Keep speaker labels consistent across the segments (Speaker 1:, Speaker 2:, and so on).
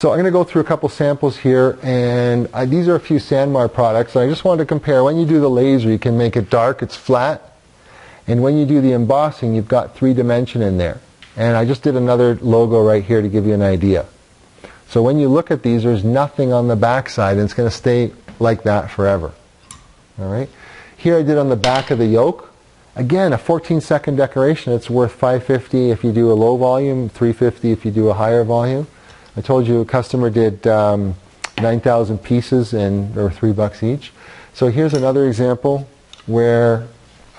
Speaker 1: So I'm going to go through a couple samples here, and these are a few Sanmar products. I just wanted to compare. When you do the laser, you can make it dark, it's flat, and when you do the embossing, you've got 3-dimension in there. And I just did another logo right here to give you an idea. So when you look at these, there's nothing on the back side, and it's going to stay like that forever. All right. Here I did on the back of the yoke. Again, a 14-second decoration. It's worth $5.50 if you do a low volume, $3.50 if you do a higher volume. I told you a customer did 9,000 pieces and they were $3 each. So here's another example where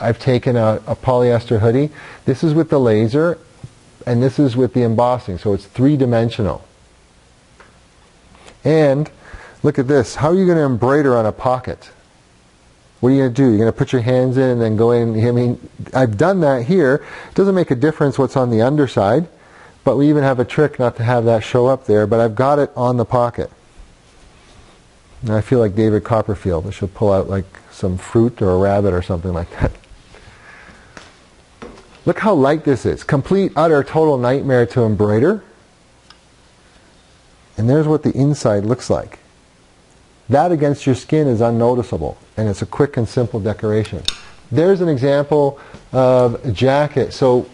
Speaker 1: I've taken a polyester hoodie. This is with the laser and this is with the embossing. So it's 3-dimensional. And look at this. How are you going to embroider on a pocket? What are you going to do? You're going to put your hands in and then go in. I mean, I've done that here. It doesn't make a difference what's on the underside. But we even have a trick not to have that show up there, but I've got it on the pocket. And I feel like David Copperfield. I should pull out like some fruit or a rabbit or something like that. Look how light this is. Complete, utter, total nightmare to embroider. And there's what the inside looks like. That against your skin is unnoticeable, and it's a quick and simple decoration. There's an example of a jacket. So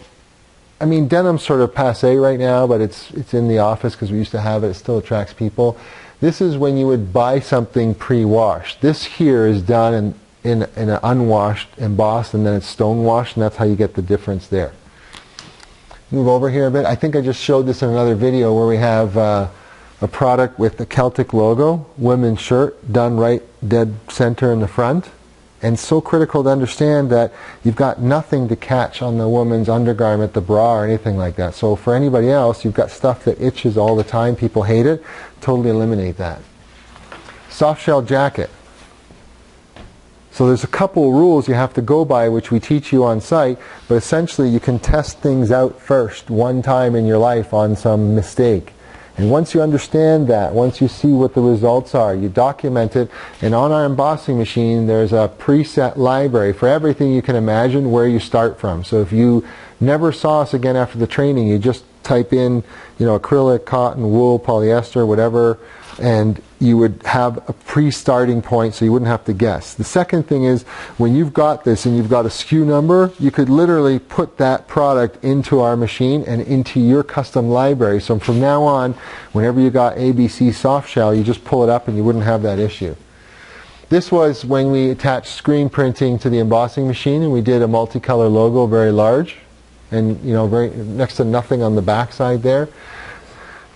Speaker 1: I mean, denim's sort of passé right now, but it's in the office because we used to have it. It still attracts people. This is when you would buy something pre-washed. This here is done in an unwashed, embossed, and then it's stone washed, and that's how you get the difference there. Move over here a bit. I think I just showed this in another video where we have a product with the Celtic logo, women's shirt, done right dead center in the front. And so critical to understand that you've got nothing to catch on the woman's undergarment, the bra, or anything like that. So for anybody else, you've got stuff that itches all the time, people hate it, totally eliminate that. Soft shell jacket. So there's a couple rules you have to go by which we teach you on site, but essentially you can test things out first one time in your life on some mistake. And once you understand that, once you see what the results are, you document it. And on our embossing machine, there's a preset library for everything you can imagine where you start from. So if you never saw us again after the training, you just type in, acrylic, cotton, wool, polyester, whatever, and you would have a pre-starting point so you wouldn't have to guess. The second thing is, when you've got this and you've got a SKU number, you could literally put that product into our machine and into your custom library. So from now on, whenever you got ABC soft shell, you just pull it up and you wouldn't have that issue. This was when we attached screen printing to the embossing machine, and we did a multicolor logo, very large, and very next to nothing on the back side there.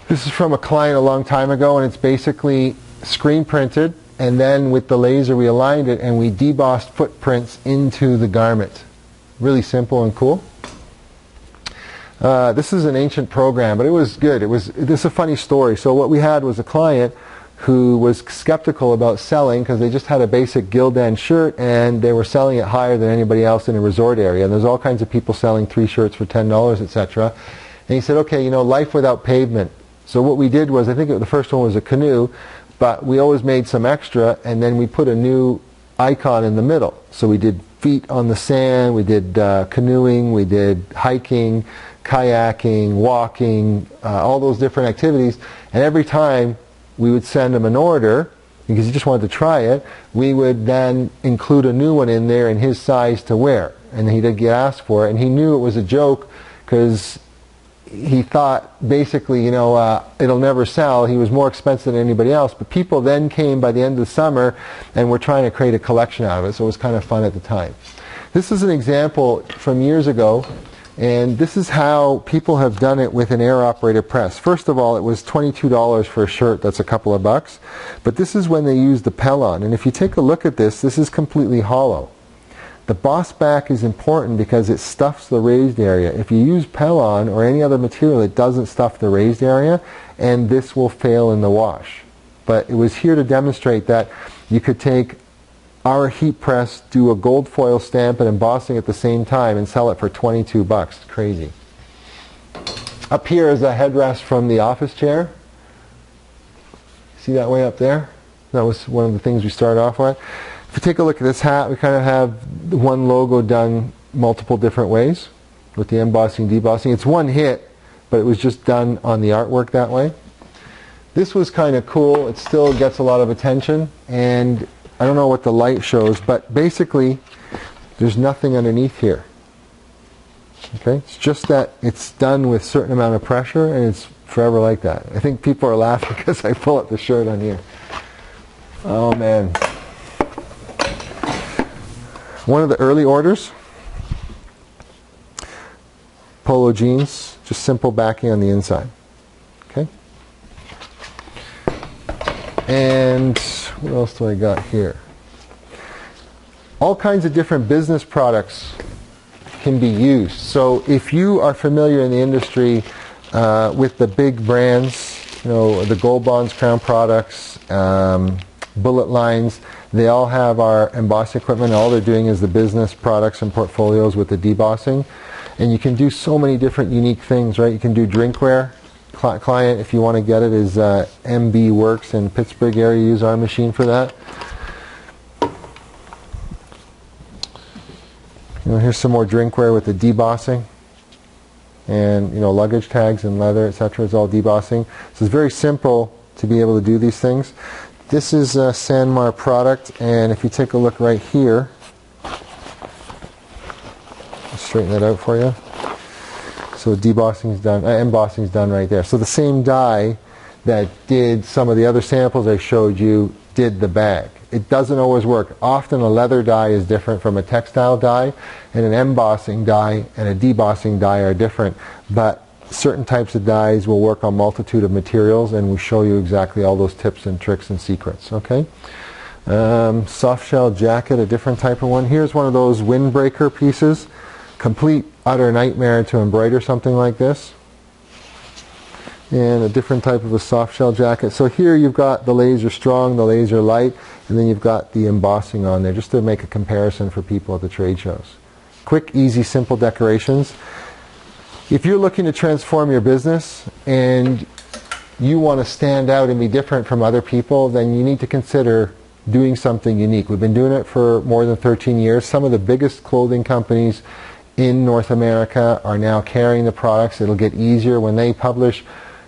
Speaker 1: This is from a client a long time ago, and it's basically screen printed, and then with the laser we aligned it and we debossed footprints into the garment. Really simple and cool. This is an ancient program, but it was good. This is a funny story. So what we had was a client who was skeptical about selling because they just had a basic Gildan shirt and they were selling it higher than anybody else in a resort area. And there's all kinds of people selling 3 shirts for $10, etc. And he said, okay, life without pavement. So what we did was, I think the first one was a canoe, but we always made some extra, and then we put a new icon in the middle. So we did feet on the sand, we did canoeing, we did hiking, kayaking, walking, all those different activities. And every time we would send him an order, because he just wanted to try it, we would then include a new one in there in his size to wear. And he did get asked for it, and he knew it was a joke because he thought basically, it'll never sell. He was more expensive than anybody else. But people then came by the end of the summer and were trying to create a collection out of it. So it was kind of fun at the time. This is an example from years ago. And this is how people have done it with an air-operated press. First of all, it was $22 for a shirt. That's a couple of bucks. But this is when they used the Pellon. And if you take a look at this, this is completely hollow. The boss back is important because it stuffs the raised area. If you use Pellon or any other material, it doesn't stuff the raised area, and this will fail in the wash. But it was here to demonstrate that you could take our heat press, do a gold foil stamp and embossing at the same time, and sell it for 22 bucks. It's crazy. Up here is a headrest from the office chair. See that way up there? That was one of the things we started off with. If you take a look at this hat, we kind of have one logo done multiple different ways with the embossing, debossing. It's one hit, but it was just done on the artwork that way. This was kind of cool. It still gets a lot of attention, and I don't know what the light shows, but basically there's nothing underneath here. Okay, it's just that it's done with a certain amount of pressure, and it's forever like that. I think people are laughing because I pull up the shirt on here. Oh man. One of the early orders, polo jeans, just simple backing on the inside. Okay. And what else do I got here? All kinds of different business products can be used. So if you are familiar in the industry with the big brands, you know, the Gold Bonds, Crown Products, Bullet Lines, they all have our embossing equipment. All they're doing is the business products and portfolios with the debossing. And you can do so many different unique things, right? You can do drinkware. Client, if you want to get it, is MB Works in Pittsburgh area. Use our machine for that. You know, here's some more drinkware with the debossing, and you know, luggage tags and leather, etc. It's all debossing. So it's very simple to be able to do these things. This is a Sanmar product, and if you take a look right here, I'll straighten that out for you. So debossing is done, embossing is done right there. So the same die that did some of the other samples I showed you did the bag. It doesn't always work. Often a leather die is different from a textile die, and an embossing die and a debossing die are different. But certain types of dies will work on multitude of materials, and we show you exactly all those tips and tricks and secrets. Okay. Soft shell jacket, a different type of one. Here's one of those windbreaker pieces. Complete utter nightmare to embroider something like this. And a different type of a soft shell jacket. So here you've got the laser strong, the laser light, and then you've got the embossing on there, just to make a comparison for people at the trade shows. Quick, easy, simple decorations. If you're looking to transform your business and you want to stand out and be different from other people, then you need to consider doing something unique. We've been doing it for more than 13 years. Some of the biggest clothing companies in North America are now carrying the products. It'll get easier when they publish,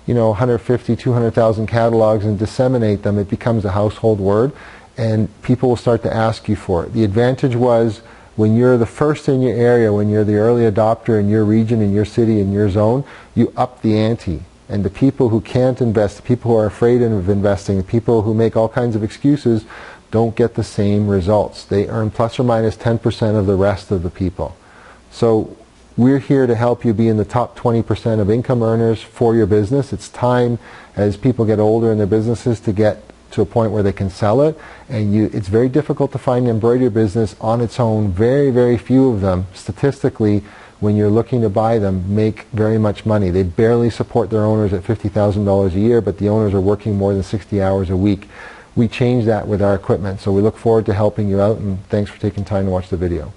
Speaker 1: you know, 150, 200,000 catalogs and disseminate them. It becomes a household word, and people will start to ask you for it. The advantage was when you're the first in your area, when you're the early adopter in your region, in your city, in your zone, you up the ante. And the people who can't invest, the people who are afraid of investing, the people who make all kinds of excuses, don't get the same results. They earn plus or minus 10% of the rest of the people. So we're here to help you be in the top 20% of income earners for your business. It's time, as people get older in their businesses, to get to a point where they can sell it. And it's very difficult to find an embroidery business on its own. Very, very few of them, statistically, when you're looking to buy them, make very much money. They barely support their owners at $50,000 a year, but the owners are working more than 60 hours a week. We change that with our equipment. So we look forward to helping you out, and thanks for taking time to watch the video.